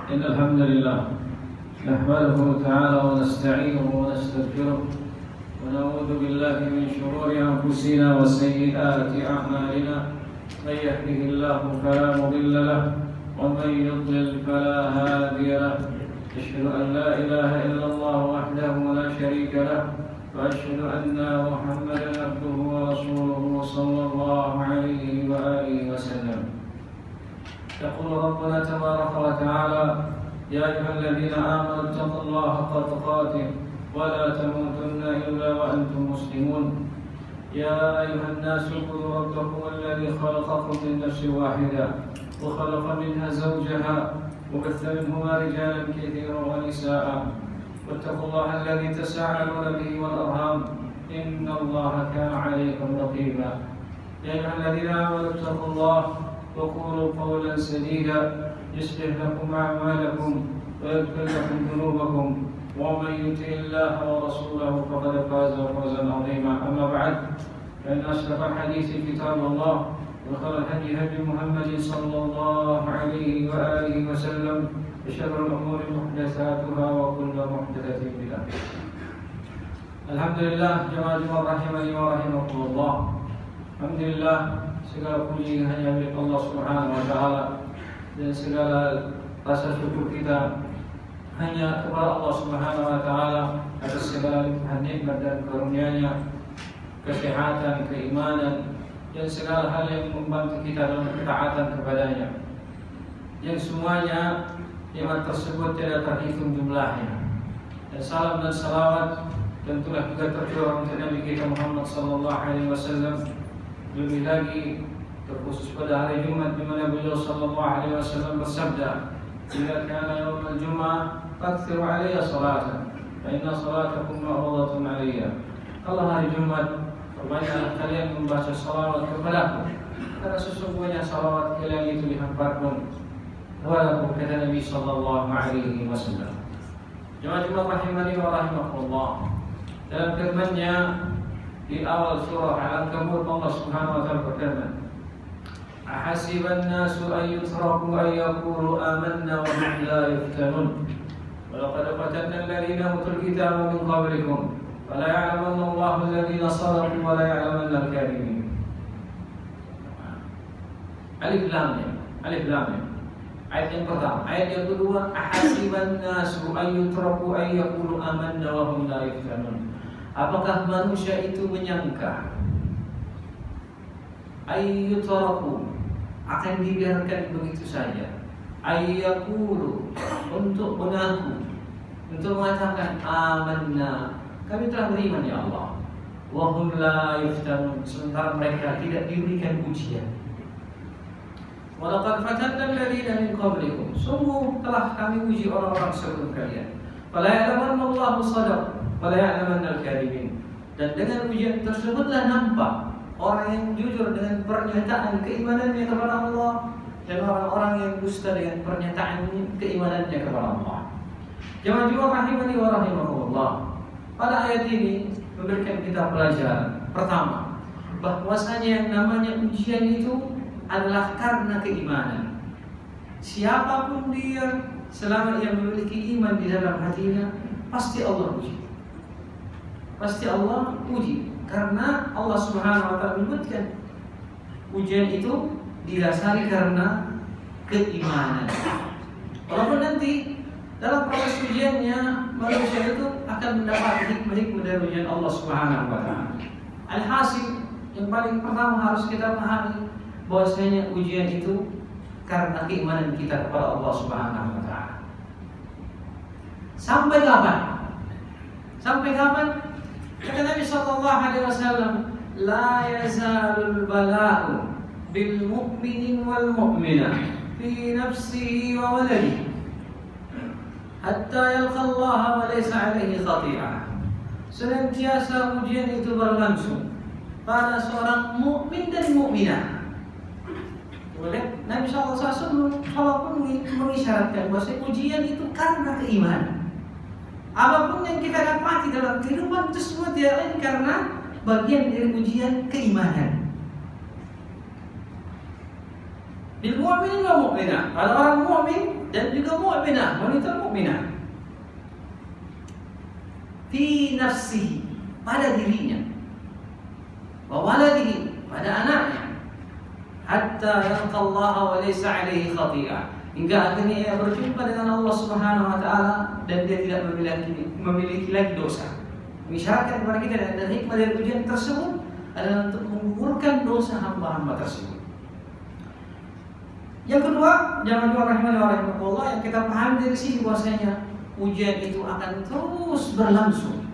إن الحمد لله نحمده تعالى ونستعينه ونستغفره ونعوذ بالله من شرور أنفسنا وسيئات أعمالنا من يهده الله فلا مضل له ومن يضلل فلا هادي له أشهد أن لا إله إلا الله وحده لا شريك له وأشهد أن محمدا عبده ورسوله صلى الله عليه وآله وسلم. يقول ربنا تبارك وتعالى: يا أيها الذين آمنوا اتقوا الله حق تقاته ولا تموتن إلا وأنتم مسلمون. يا أيها الناس اعبدوا ربكم الذي خلقكم من نفس واحدة وخلق منها زوجها وبث منهما رجالا كثيرا ونساء واتقوا الله الذي تساءلون به والأرحام إن الله كان عليكم رقيبا. يا أيها الذين آمنوا اتقوا الله وقولوا قولا سديدا يصلح لكم أعمالكم ويغفر لكم ذنوبكم ومن يطع الله ورسوله فقد فاز فوزا عظيما. أما بعد فإن أصدق الحديث كتاب الله وخير الهدي هدي محمد صلى الله عليه وآله وسلم وشر الأمور محدثاتها وكل محدثة بدعة. Alhamdulillah, jemaah rahimani wa rahimakumullah. Alhamdulillah, segala puji hanya milik Allah Subhanahu wa taala dan segala rasa syukur kita hanya kepada Allah Subhanahu wa taala atas segala limpahan nikmat dan karunia-Nya, kesehatan, keimanan dan segala hal yang membantu kita dalam ketaatan kepada-Nya. Yang semuanya nikmat tersebut tidak terhitung jumlahnya. Dan salam dan salawat tentulah juga tercurah untuk Nabi kita Muhammad sallallahu alaihi wasallam. Lebih lagi terkhusus pada hari Jumat di mana beliau sallallahu alaihi wasallam bersabda: "Jika kana yaumul Jum'ah fakthiru alayya salatan, fa inna salatakum ma'rudatun alayya." Kalau hari Jumat, perbanyaklah kalian membaca salawat kepadaku, karena sesungguhnya salawat kalian itu dihamparkan kepadaku, kata Nabi sallallahu alaihi wasallam. Jemaah rahimani wa rahimakumullah. Dalam firman-Nya di awal surah Al-Ankabut, Allah Subhanahu wa taala berfirman: "Ahasiban nasu an yutraku an yaqulu amanna wa hum la yuftanun. Wa laqad fatanna alladhina utul kitaba min qablikum, fala ya'lamanna Allahu alladhina sadaqu wa la ya'lamanna al-kadhibin." Alif lam mim. Alif lam mim. Ayat yang pertama. Ayat yang kedua: "Ahasiban nasu an yutraku an yaqulu amanna wa hum la yuftanun." Apakah manusia itu menyangka ayyutaraku akan dibiarkan begitu saja, ayyakulu untuk mengaku, untuk mengatakan amanna, kami telah beriman ya Allah, wa hum la yuftanun, sementara mereka tidak diberikan ujian. Wa laqad fatanna alladziina min qablikum, sungguh telah kami uji orang-orang sebelum kalian. Fala ya'lamanna Allahu shadaq wala ya'lamanna al-kadhibin. Dan dengan ujian tersebutlah nampak orang yang jujur dengan pernyataan keimanannya kepada Allah dan orang-orang yang dusta dengan pernyataan keimanannya kepada Allah. Jemaah rahimani wa rahimakumullah. Pada ayat ini memberikan kita pelajaran. Pertama, bahwasanya yang namanya ujian itu adalah karena keimanan. Siapapun dia, selama ia memiliki iman di dalam hatinya, pasti Allah uji. Pasti Allah uji, karena Allah Subhanahu wa taala menyebutkan ujian itu didasari karena keimanan. Walaupun nanti dalam proses ujiannya manusia itu akan mendapat hikmah dari ujian Allah Subhanahu wa taala. Alhasil yang paling pertama harus kita pahami bahwasanya ujian itu karena keimanan kita kepada Allah Subhanahu wa taala. Sampai kapan? Sampai kapan? Kata Nabi sallallahu alaihi wasallam, "La yazalul bala'u bil mu'minin wal mu'minah fi nafsihi wa waladihi hatta yalqa Allah wa laysa alaihi khati'ah." Senantiasa ujian itu berlangsung pada seorang mukmin dan mukminah. Boleh? Nabi sallallahu alaihi wasallam pun mengisyaratkan bahwa ujian itu karena keimanan. Apapun yang kita dapati dalam kehidupan itu semua tidak lain karena bagian dari ujian keimanan. Bil mu'minin wa mu'minah, pada orang mu'min dan juga mu'minah, wanita mu'minah. Fi nafsihi, pada dirinya, wa waladihi, pada anaknya, hatta yalqa Allah wa laysa alaihi khati'ah, hingga akhirnya ia berjumpa dengan Allah Subhanahu wa taala dan dia tidak memiliki lagi dosa. Mengisyaratkan kepada kita dan hikmah dari ujian tersebut adalah untuk menggugurkan dosa hamba-hamba tersebut. Yang kedua, jangan lupa rahimani wa rahimakumullah, yang kita pahami dari sini bahwasanya ujian itu akan terus berlangsung.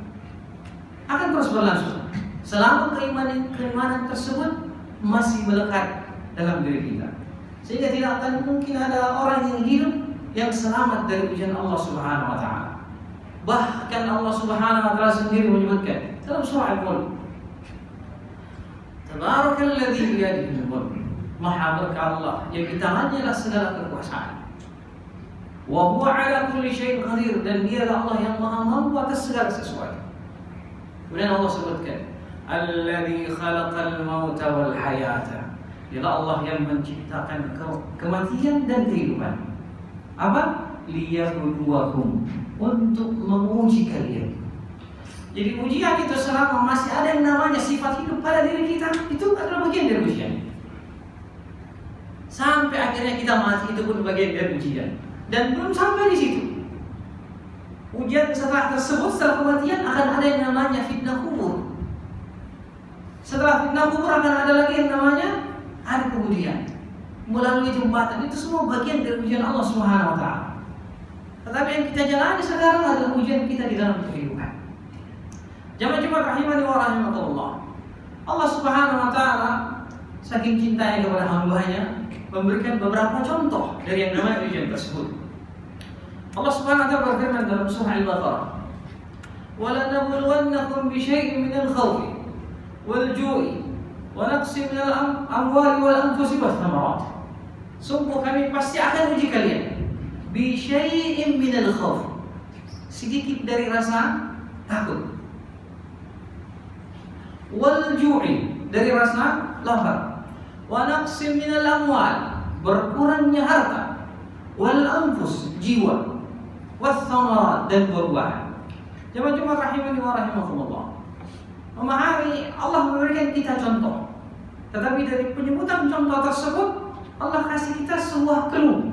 Akan terus berlangsung selama keimanan tersebut masih melekat dalam diri kita. Sehingga tidak akan mungkin ada orang yang hidup yang selamat dari ujian Allah Subhanahu wa taala. Bahkan Allah Subhanahu wa taala sendiri menyebutkan dalam surah Al-Mulk, Tabarakalladzi biyadihi al-mulk, Maha berkah Allah yang di tangannya lah segala kekuasaan. Wa huwa ala kulli syai'in qadir, dan dia adalah Allah yang maha mampu atas segala sesuatu. Kemudian Allah sebutkan, Alladzi khalaqal mauta wal hayata, dia Allah yang menciptakan kematian dan kehidupan. Apa? Liyabluwakum, untuk menguji kalian. Jadi ujian itu selama masih ada yang namanya sifat hidup pada diri kita, itu adalah bagian dari ujian. Sampai akhirnya kita mati, itu pun bagian dari ujian. Dan belum sampai di situ. Ujian setelah tersebut, setelah kematian akan ada yang namanya fitnah kubur. Setelah fitnah kubur akan ada lagi yang namanya hari kemudian melalui jembatan. Itu semua bagian dari ujian Allah Subhanahu wa taala. Tetapi yang kita jalani sekarang adalah ujian kita di dalam kehidupan. Jemaah rahimani wa rahimakumullah. Allah Subhanahu wa taala saking cintanya kepada hamba-Nya memberikan beberapa contoh dari yang namanya ujian tersebut. Allah Subhanahu wa taala berfirman dalam surah Al-Baqarah, "Wa lanabluwannakum bi syai'in minal khawfi wal ju'i wa naqsin minal amwali wal anfusi wath thamarat." Sungguh kami pasti akan uji kalian bi syai'in minal khawf, sedikit dari rasa takut, wal ju'i, dari rasa lapar, wa naqsin minal amwal, berkurangnya harta, wal anfus, jiwa, wath thamarat, dan buah-buahan. Jemaah rahimani wa rahimakumullah. Memahami Allah memberikan kita contoh. Tetapi dari penyebutan contoh tersebut Allah kasih kita sebuah clue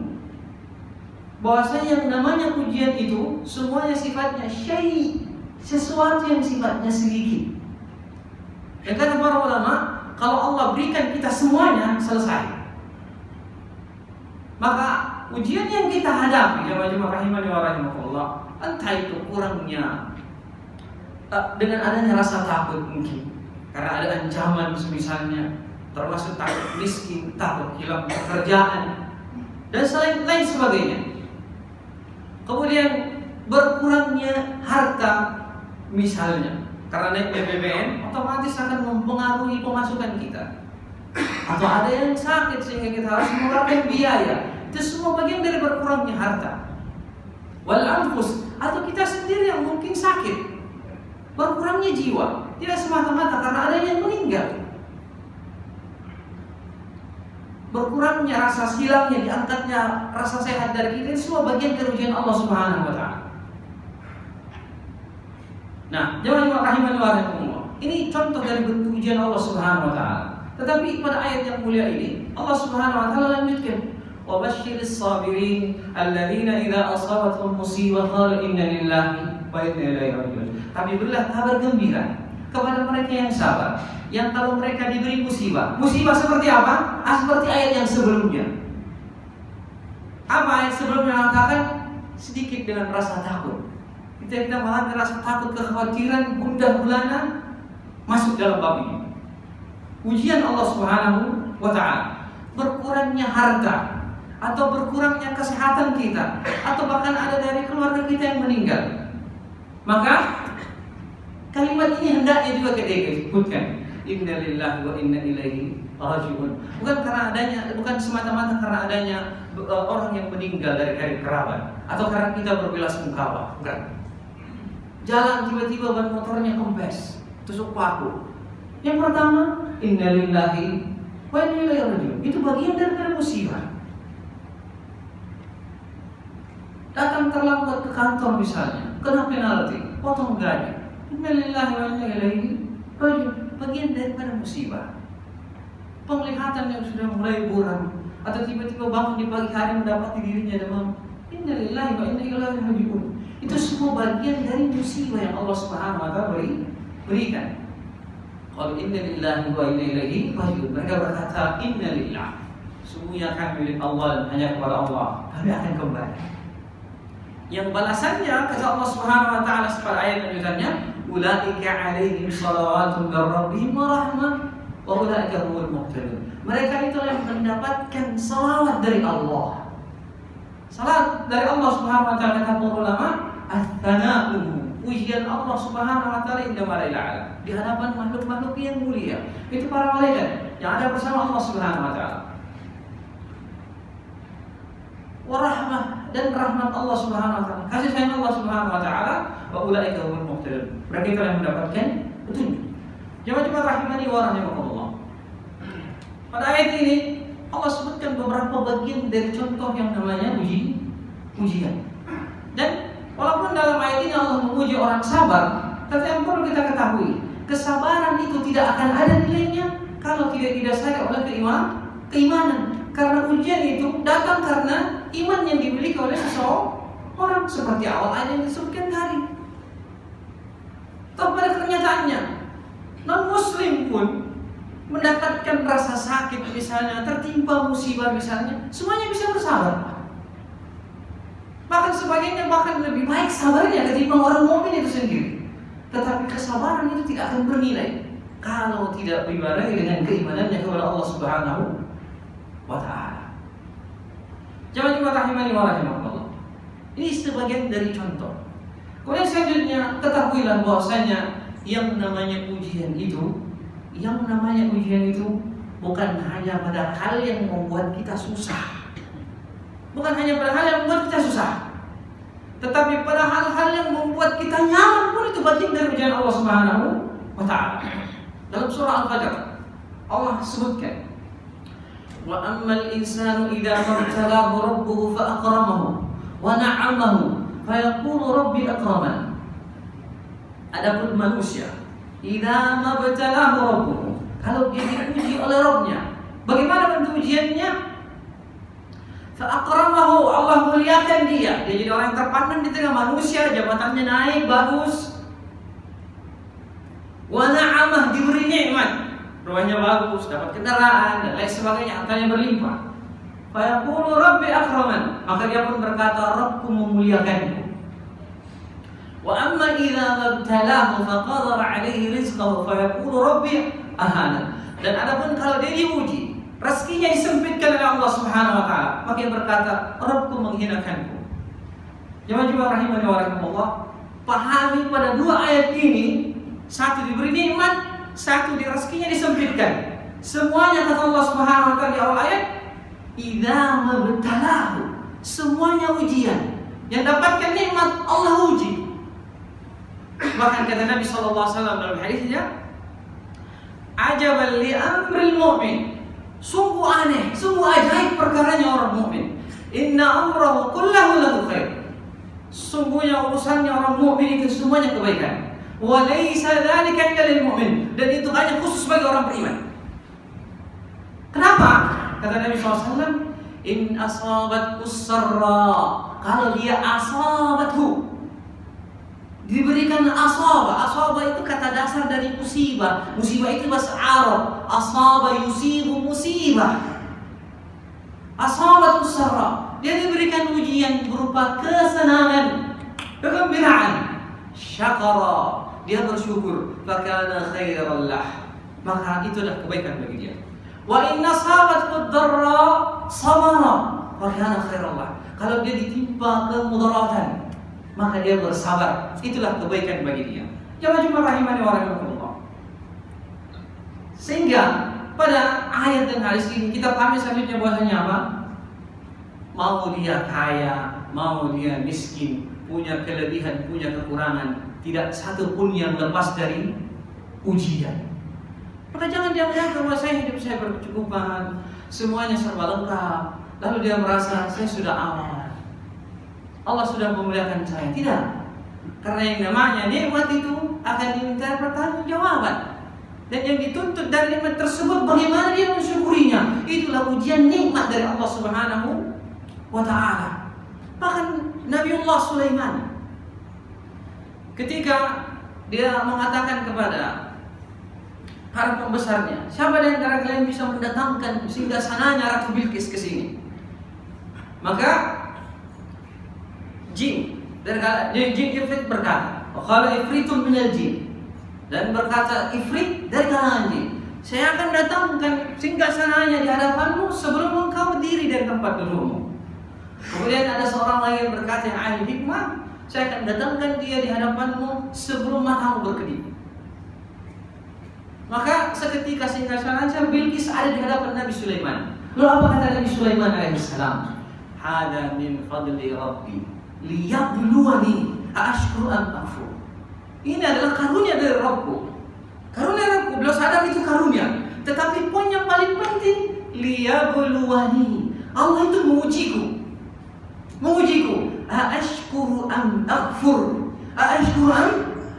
bahwasanya yang namanya ujian itu semuanya sifatnya syai', sesuatu yang sifatnya sedikit. Dan kata para ulama, kalau Allah berikan kita semuanya selesai, maka ujian yang kita hadapi, jemaah rahimani wa rahimakumullah, entah itu kurangnya dengan adanya rasa takut mungkin karena ada ancaman semisalnya, termasuk takut miskin, takut hilang pekerjaan, dan lain sebagainya. Kemudian berkurangnya harta misalnya karena naiknya BBM, otomatis akan mempengaruhi pemasukan kita. Atau ada yang sakit sehingga kita harus mengeluarkan biaya. Itu semua bagian dari berkurangnya harta. Wal anfus, atau kita sendiri yang mungkin sakit, berkurangnya jiwa, tidak semata-mata karena ada yang meninggal. Berkurangnya rasa, hilangnya, diangkatnya rasa sehat dari kita, itu semua bagian dari ujian Allah Subhanahu wa taala. Nah, jemaah rahimani wa rahimakumullah, ini contoh dari bentuk ujian Allah Subhanahu wa taala. Tetapi pada ayat yang mulia ini Allah Subhanahu wa taala lanjutkan, wa basyiris sabirin alladzina idza asabatuhum musibah qalu inna lillahi wa inna ilaihi raji'un. Tapi berilah kabar gembira kepada mereka yang sabar, yang kalau mereka diberi musibah seperti apa? Seperti ayat yang sebelumnya. Apa ayat sebelumnya mengatakan? Sedikit dengan rasa takut. Kita mengalami rasa takut, kekhawatiran, gundah gulana masuk dalam bab ini. Ujian Allah Subhanahu wa taala, berkurangnya harta atau berkurangnya kesehatan kita, atau bahkan ada dari keluarga kita yang meninggal. Maka kalimat ini hendaknya juga kita sebutkan, inna lillahi wa inna ilaihi raji'un. Bukan semata-mata karena adanya orang yang meninggal dari karib kerabat, atau karena kita berbelasungkawa, bukan. Jalan tiba-tiba ban motornya kempes, tusuk paku. Yang pertama, inna lillahi wa inna ilaihi raji'un. Itu bagian dari musibah. Datang terlambat ke kantor misalnya, kena penalti, potong gaji. Inna lillahi wa inna ilaihi raji'un. Bagian daripada musibah. Penglihatan yang sudah mulai buram, atau tiba-tiba bangun di pagi hari mendapati dirinya demam. Inna lillahi wa inna ilaihi raji'un. Itu semua bagian dari musibah yang Allah Subhanahu wa taala berikan. Kalau inna lillahi wa inna ilaihi raji'un, mereka berkata inna lillah, semuanya akan milik Allah dan hanya kepada Allah kami akan kembali. Yang balasannya kata Allah Subhanahu wa taala pada ayat lanjutannya, ulaika alaihim shalawatun min rabbihim wa rahmah wa ulaika humul muhtadun. Mereka itu yang mendapatkan salawat dari Allah. Salat dari Allah Subhanahu wa taala kata para ulama, ats-tsana'u, pujian Allah Subhanahu wa taala inda malaikal a'la, di hadapan makhluk-makhluk yang mulia. Itu para malaikat yang ada bersama Allah Subhanahu wa taala. Warahmah, dan rahmat Allah Subhanahu wa taala, kasih sayang Allah Subhanahu wa taala, wa ulaika humul muhtadun. Mereka itu yang mendapatkan petunjuk. Jemaah rahimani wa rahimakumullah. Pada ayat ini Allah sebutkan beberapa bagian dari contoh yang namanya ujian. Dan walaupun dalam ayat ini Allah memuji orang sabar, tapi yang perlu kita ketahui, kesabaran itu tidak akan ada nilainya kalau tidak didasari oleh keimanan. Karena ujian itu datang karena iman yang dimiliki oleh seseorang, seperti awal ayat yang disebutkan tadi. Toh pada kenyataannya, non-muslim pun mendapatkan rasa sakit misalnya, tertimpa musibah misalnya, semuanya bisa bersabar. Bahkan sebagainya bahkan lebih baik sabarnya ketimbang orang mukmin itu sendiri. Tetapi kesabaran itu tidak akan bernilai kalau tidak dibarengi dengan keimanannya kepada Allah Subhanahu wa ta'ala. Jemaah rahimani wa rahimakumullah. Ini sebagian dari contoh. Kemudian selanjutnya ketahuilah bahwasanya yang namanya ujian itu bukan hanya pada hal yang membuat kita susah. Bukan hanya pada hal yang membuat kita susah, tetapi pada hal-hal yang membuat kita nyaman pun itu bagian dari ujian Allah Subhanahu wa ta'ala. Dalam surah Al-Fajr Allah sebutkan, wa ammal insanu idza mabtalahu rabbuhu fa akramahu wa na'amahu fa yaqulu rabbi akraman. Adapun manusia, idza mabtalahu rabbuhu, kalau dia diuji oleh Rabbnya, bagaimana bentuk ujiannya? Fa akramahu, Allah muliakan dia jadi orang terpandang di tengah manusia, jabatannya naik bagus. Wa na'amah, diberi nikmat, rumahnya bagus, dapat kendaraan dan lain sebagainya, hartanya berlimpah. Fa yaqulu rabbi akraman, maka dia pun berkata, Rabbku memuliakanku. Wa amma idza mabtalahu faqadara alaihi rizqahu fa yaqulu rabbi ahana. Dan adapun kalau dia diuji, rezekinya disempitkan oleh Allah Subhanahu wa taala, maka dia berkata, Rabbku menghinakanku. Jemaah rahimani wa rahimakumullah, pahami pada dua ayat ini, satu diberi nikmat, satu di rezekinya disempitkan. Semuanya kata Allah Subhanahu wa taala di awal ayat, idza mabtalahu, semuanya ujian. Yang dapatkan nikmat Allah uji. Bahkan kata Nabi sallallahu alaihi wasallam dalam hadisnya, ajaban li amril mu'min, sungguh aneh, sungguh ajaib perkaranya orang mukmin. Inna amrahu kullahu lahu khair. Sungguhnya urusannya orang mukmin itu semuanya kebaikan. Wa laisa dzalika illa lil mu'min, dan itu hanya khusus bagi orang beriman. Kenapa? Kata Nabi SAW, in asabatku sarra, kalau dia asabathu, diberikan asaba itu kata dasar dari musibah. Musibah itu bahasa Arab, asaba yusibu musibah. Asabatku sarra, dia diberikan ujian berupa kesenangan, kegembiraan. Syakara, dia bersyukur, fakana khairan lah, maka itulah kebaikan bagi dia. Wa in asabathu dharra sabara, fakana khairan lah, kalau dia ditimpa kemudaratan, maka dia bersabar, itulah kebaikan bagi dia. Jemaah rahimani wa rahimakumullah. Sehingga pada ayat dan hadis ini kita pahami selanjutnya bahwasanya apa? Mau dia kaya, mau dia miskin, punya kelebihan, punya kekurangan, tidak satu pun yang lepas dari ujian. Maka jangan dia menganggap bahwa hidup saya berkecukupan, semuanya serba lengkap, lalu dia merasa saya sudah aman, Allah sudah memuliakan saya. Tidak. Karena yang namanya nikmat itu akan diminta pertanggungjawaban. Dan yang dituntut dari nikmat tersebut bagaimana dia mensyukurinya. Itulah ujian nikmat dari Allah Subhanahu wa ta'ala. Bahkan Nabiullah Sulaiman ketika dia mengatakan kepada para pembesarnya, siapa di antara kalian bisa mendatangkan singgasananya Ratu Bilqis ke sini? Maka jin Ifrit berkata, "Qala ifritun minal jin." Dan berkata Ifrit dari kalangan jin, "Saya akan datangkan singgasananya di hadapanmu sebelum engkau berdiri dari tempat dudukmu." Kemudian ada seorang lagi yang berkata yang ahli hikmah, "Saya akan datangkan dia di hadapanmu sebelum matamu berkedip." Maka seketika singgasananya Bilqis ada di hadapan Nabi Sulaiman. Lalu apa kata Nabi Sulaiman alaihissalam? "Hada min fadli Rabbi liyabluwani aashkuru am akfur." Ini adalah karunia dari Rabbku. Karunia Rabbku, beliau sadar itu karunia. Tetapi poin yang paling penting, liyabluwani. Allah itu mengujiku. Aashkuru am akfur. Aashkuru am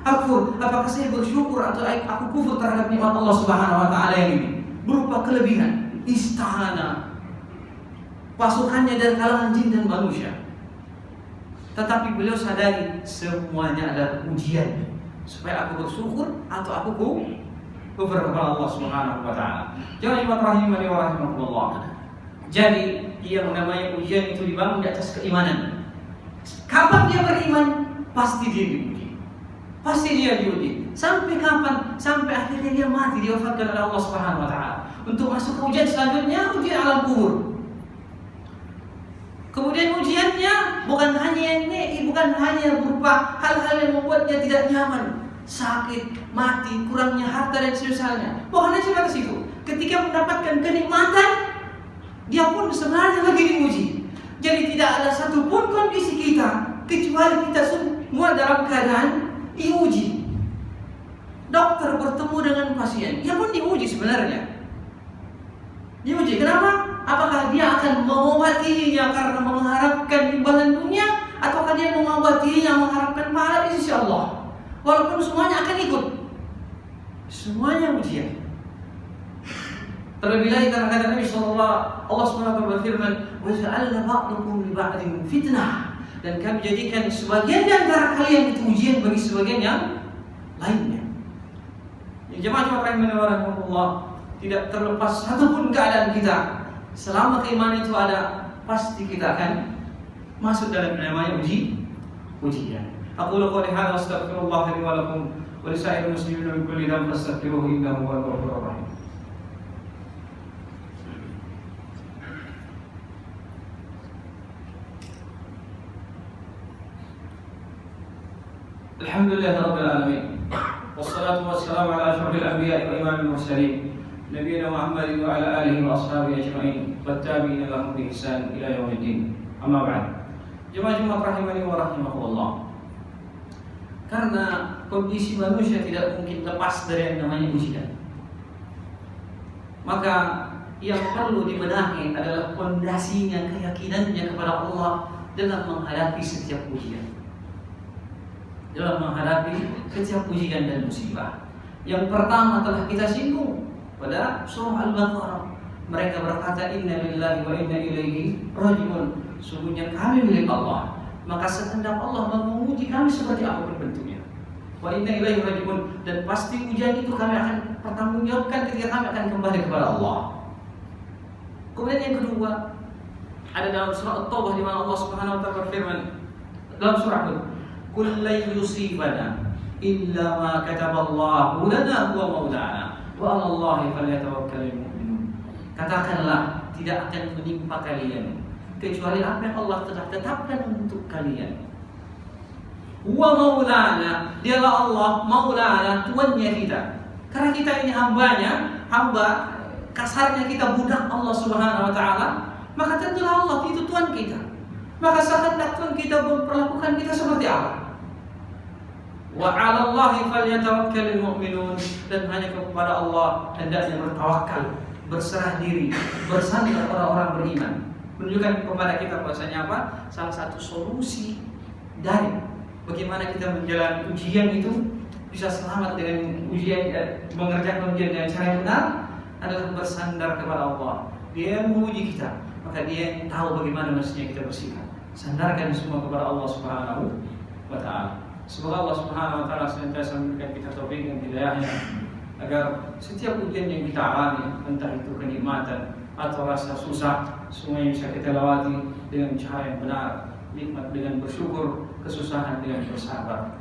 akfur. Apakah saya bersyukur atau aku kufur terhadap nikmat Allah Subhanahu wa taala ini? Berupa kelebihan, istana, pasukannya dari kalangan jin dan manusia. Tetapi beliau sadari semuanya adalah ujian supaya aku bersyukur atau aku kufur kepada Allah Subhanahu wa taala. Jangan lupa rahimani wa rahimakumullah. Jadi yang namanya ujian itu dibangun di atas keimanan. Kapan dia beriman? Pasti dia diuji. Sampai kapan? Sampai akhirnya dia mati, diwafatkan oleh Allah Subhanahu wa taala. Untuk masuk ke ujian selanjutnya, ujian alam kubur. Kemudian ujiannya bukan hanya berupa hal-hal yang membuatnya tidak nyaman, sakit, mati, kurangnya harta dan semisalnya. Bukan hanya sebatas itu. Ketika mendapatkan kenikmatan, dia pun sebenarnya lagi diuji. Jadi tidak ada satupun kondisi kita kecuali kita semua dalam keadaan diuji. Dokter bertemu dengan pasien, dia pun diuji sebenarnya. Diuji kenapa? Apakah dia akan mengobatinya karena mengharapkan imbalan dunia, ataukah dia mengobatinya mengharapkan pahala di sisi Allah? Walaupun semuanya akan ikut, semuanya ujian. Terlebih lagi karena kata Nabi Allah SWT berfirman, "Waja'alna ba'dakum li ba'din fitnah." Dan kami jadikan sebagian di antara kalian itu ujian bagi sebagian yang lainnya. Jemaah rahimani wa rahimakumullah, tidak terlepas satupun keadaan kita. Selama keimanan itu ada, pasti kita akan masuk dalam namanya ujian. Aku lakukan hal astagfirullah li wa lakum wa li sa'iril muslimin min kulli dhanbin fastaghfiruhu innahu huwal ghafurur rahim. Alhamdulillahirabbil alamin. Wassalatu wassalamu ala asyrafil anbiya'i wa imamil mursalin. Nabiyyina Muhammadin wa ala alihi wa ashabihi ajma'in wattabi'ina lahum bi ihsan ila yaumiddin. Amma ba'd. Jemaah rahimani wa rahimakumullah. Karena kondisi manusia tidak mungkin lepas dari yang namanya ujian. Maka yang perlu dibenahi adalah fondasinya, keyakinannya kepada Allah dalam menghadapi setiap ujian. Dalam menghadapi setiap ujian dan musibah. Yang pertama telah kita singgung pada surah Al-Baqarah. Mereka berkata, "Inna lillahi wa inna ilaihi raji'un." Sungguhnya kami milik Allah, maka sekehendak Allah menguji kami seperti apapun bentuknya. Wa inna ilaihi raji'un, dan pasti ujian itu kami akan pertanggungjawabkan ketika kami akan kembali kepada Allah. Kemudian yang kedua, ada dalam surah At-Taubah di mana Allah Subhanahu wa taala berfirman dalam surah itu, "Qul la yusibana illa ma kataballahu lana huwa maulana. Wa 'alallahi falyatawakkalul mu'minun." Katakanlah, tidak akan menimpa kalian kecuali apa yang Allah telah tetapkan untuk kalian. Wa maulana, dialah Allah maulana, tuannya kita. Karena kita ini hamba kasarnya kita budak Allah Subhanahu wa taala, maka tentulah Allah itu tuan kita. Maka sehendak Tuhan kita memperlakukan kita seperti apa? Wa 'ala Allahi falyatawakkalul mu'minun, dan hanya kepada Allah hendaknya bertawakal, berserah diri, bersandar orang-orang beriman. Menunjukkan kepada kita bahwasanya apa? Salah satu solusi dari bagaimana kita menjalani ujian itu bisa selamat dengan ujian, mengerjakan ujian dengan cara yang benar adalah bersandar kepada Allah. Dia yang menguji kita, maka dia yang tahu bagaimana mestinya kita bersikap. Sandarkan semua kepada Allah Subhanahu wa Ta'ala. Semoga Allah Subhanahu wa Ta'ala senantiasa memberikan kita taufik dan hidayahnya, agar setiap ujian yang kita alami, entah itu kenikmatan atau rasa susah, semuanya bisa kita lewati dengan cara yang benar, nikmat dengan bersyukur, kesusahan dengan bersabar.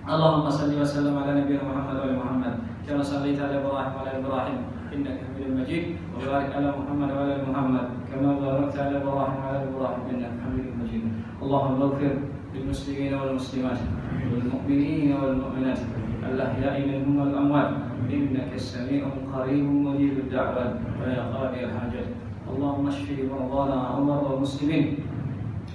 Allahumma salli wa sallam ala nabiyyina Muhammad wa ala Muhammad kama shallaita ala Ibrahim wa ala Ibrahim innaka Hamidum Majid, wa barik ala Muhammad wa ala Muhammad kama barakta ala Ibrahim wa ala Ibrahim innaka Hamidum Majid. Allahumma ighfir lil muslimina wal muslimat wal mu'minina wal mu'minat al-ahya'i minhum wal amwat innaka as-sami'un qaribun mujibud da'wat wa ya qadiyal hajat. Allahumma shfi mardana wa mardal muslimin,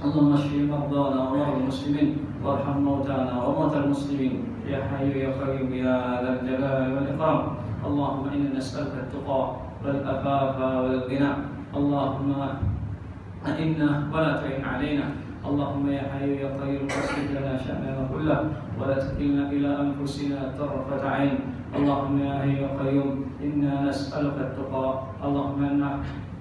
Allahumma shfi mardana wa mardal muslimin warham mautana wa mautal muslimin ya hayyu ya qayyum ya dzal jalali wal ikram. Allahumma inna nas'aluka at-tuqa wal afafa wal ghina. Allahumma a'inna wa la tu'in 'alaina. Allahumma ya hayyu ya qayyum aslih lana sha'nana kullahu wa la takilna ila anfusina tarfata 'ain. Allahumma ya hayyu ya qayyum inna nas'aluka at-tuqa. Allahumma inna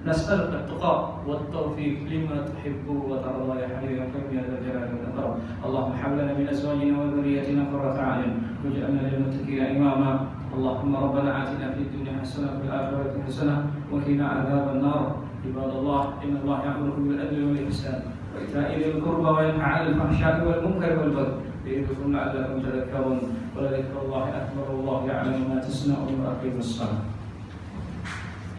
نسألك التقى والتوفيق لما تحب وترضى يا حي يا قيوم يا ذا الجلال والإكرام. اللهم هب لنا من أزواجنا وذريتنا قرة أعين واجعلنا للمتقين إماما. اللهم ربنا آتنا في الدنيا حسنة وفي الآخرة حسنة وقنا عذاب النار. عباد الله إن الله يأمركم بالعدل والإحسان وإيتاء ذي القربى وينهى عن الفحشاء والمنكر والبغي يعظكم لعلكم تذكرون. ولذكر الله أكبر والله يعلم ما تصنعون وأقيموا الصلاة.